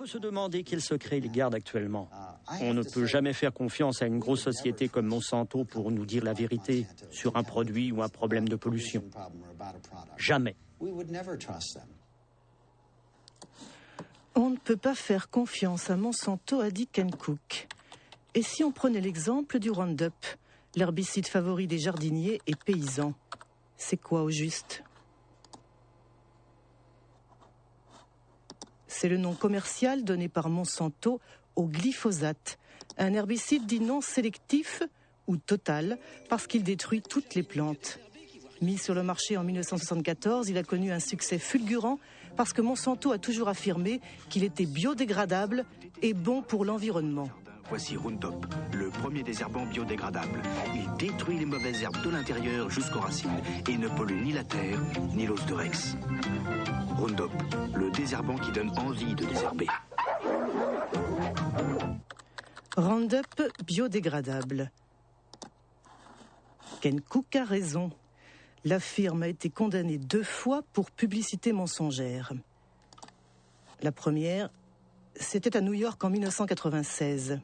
peut se demander quels secrets ils gardent actuellement. On ne peut jamais faire confiance à une grosse société comme Monsanto pour nous dire la vérité sur un produit ou un problème de pollution. Jamais. On ne peut pas faire confiance à Monsanto, a dit Ken Cook. Et si on prenait l'exemple du Roundup, l'herbicide favori des jardiniers et paysans? C'est quoi au juste? C'est le nom commercial donné par Monsanto au glyphosate, un herbicide dit non sélectif ou total parce qu'il détruit toutes les plantes. Mis sur le marché en 1974, il a connu un succès fulgurant parce que Monsanto a toujours affirmé qu'il était biodégradable et bon pour l'environnement. Voici Roundup, le premier désherbant biodégradable. Il détruit les mauvaises herbes de l'intérieur jusqu'aux racines et ne pollue ni la terre ni l'os de Rex. Roundup, le désherbant qui donne envie de désherber. Roundup biodégradable. Ken Cook a raison. La firme a été condamnée 2 fois pour publicité mensongère. La première, c'était à New York en 1996.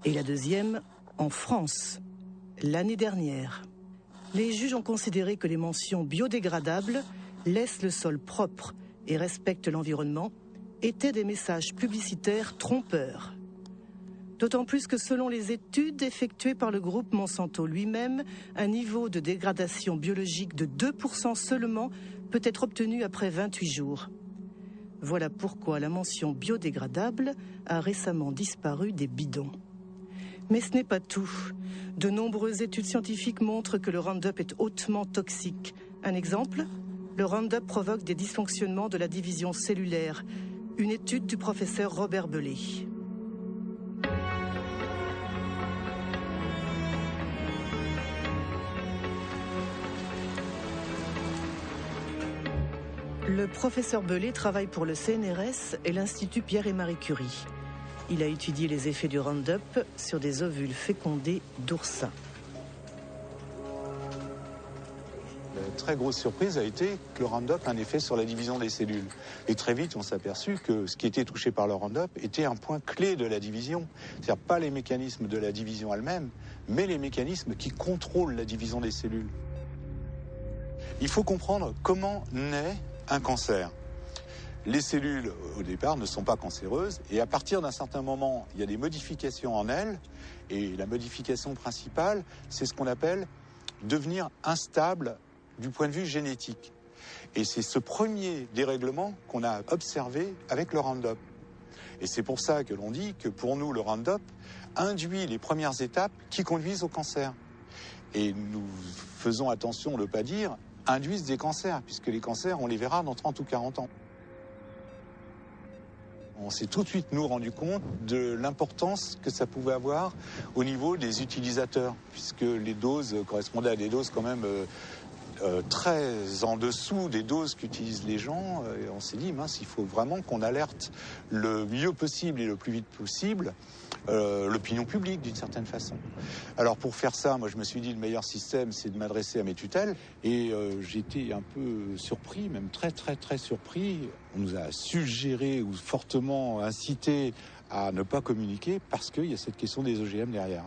Et la deuxième, en France, l'année dernière. Les juges ont considéré que les mentions biodégradables laissent le sol propre et respectent l'environnement étaient des messages publicitaires trompeurs. D'autant plus que selon les études effectuées par le groupe Monsanto lui-même, un niveau de dégradation biologique de 2% seulement peut être obtenu après 28 jours. Voilà pourquoi la mention biodégradable a récemment disparu des bidons. Mais ce n'est pas tout. De nombreuses études scientifiques montrent que le Roundup est hautement toxique. Un exemple, le Roundup provoque des dysfonctionnements de la division cellulaire. Une étude du professeur Robert Bellet. Le professeur Bellet travaille pour le CNRS et l'Institut Pierre et Marie Curie. Il a étudié les effets du Roundup sur des ovules fécondés d'oursins. La très grosse surprise a été que le Roundup a un effet sur la division des cellules. Et très vite, on s'est aperçu que ce qui était touché par le Roundup était un point clé de la division. C'est-à-dire pas les mécanismes de la division elle-même, mais les mécanismes qui contrôlent la division des cellules. Il faut comprendre comment naît un cancer. Les cellules, au départ, ne sont pas cancéreuses, et à partir d'un certain moment, il y a des modifications en elles, et la modification principale, c'est ce qu'on appelle devenir instable du point de vue génétique. Et c'est ce premier dérèglement qu'on a observé avec le Roundup. Et c'est pour ça que l'on dit que pour nous, le Roundup induit les premières étapes qui conduisent au cancer. Et nous faisons attention de ne pas dire induisent des cancers, puisque les cancers, on les verra dans 30 ou 40 ans. On s'est tout de suite, nous, rendu compte de l'importance que ça pouvait avoir au niveau des utilisateurs, puisque les doses correspondaient à des doses quand même très en dessous des doses qu'utilisent les gens. Et on s'est dit, mince, il faut vraiment qu'on alerte le mieux possible et le plus vite possible l'opinion publique, d'une certaine façon. Alors pour faire ça, moi je me suis dit, le meilleur système, c'est de m'adresser à mes tutelles. Et j'étais un peu surpris, même très surpris. On nous a suggéré ou fortement incité à ne pas communiquer parce qu'il y a cette question des OGM derrière.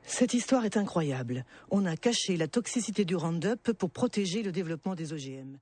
Cette histoire est incroyable. On a caché la toxicité du Roundup pour protéger le développement des OGM.